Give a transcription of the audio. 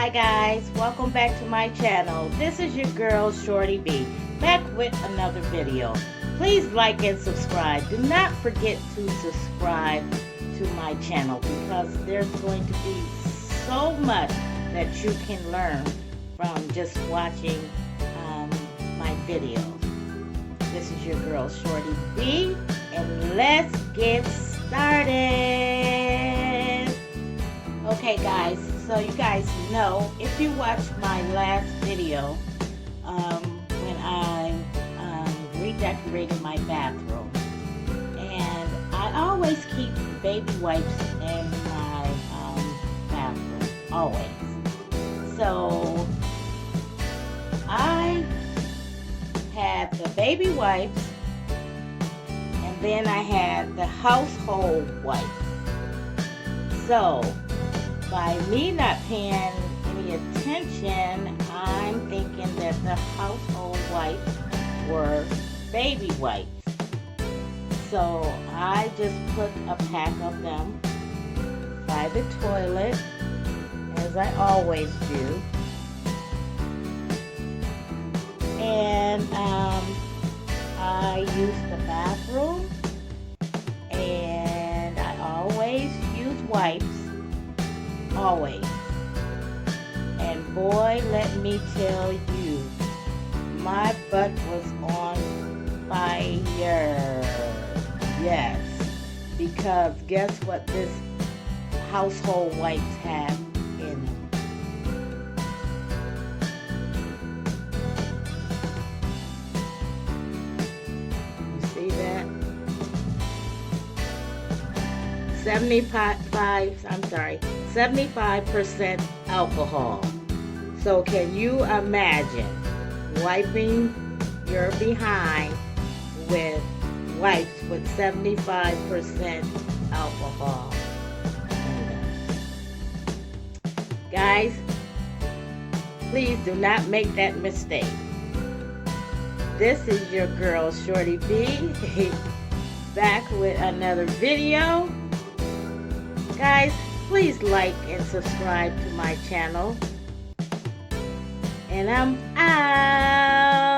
Hi guys, welcome back to my channel. This is your girl Shorty B, back with another video. Please like and subscribe. Do not forget to subscribe to my channel because there's going to be so much that you can learn from just watching my videos. This is your girl Shorty B, and let's get started. Okay guys, so you guys know, if you watched my last video when I redecorated my bathroom, and I always keep baby wipes in my bathroom, always. So I had the baby wipes, and then I had the household wipes. So by me not paying any attention, I'm thinking that the household wipes were baby wipes. So I just put a pack of them by the toilet, as I always do. And I use the bathroom, and I always use wipes. Always. And boy, let me tell you, my butt was on fire. Yes. Because guess what this household wipes have in them? You see that? 75% alcohol. So can you imagine wiping your behind with wipes with 75% alcohol in them? Guys, please do not make that mistake. This is your girl Shorty B, back with another video. Guys, please like and subscribe to my channel. And I'm out.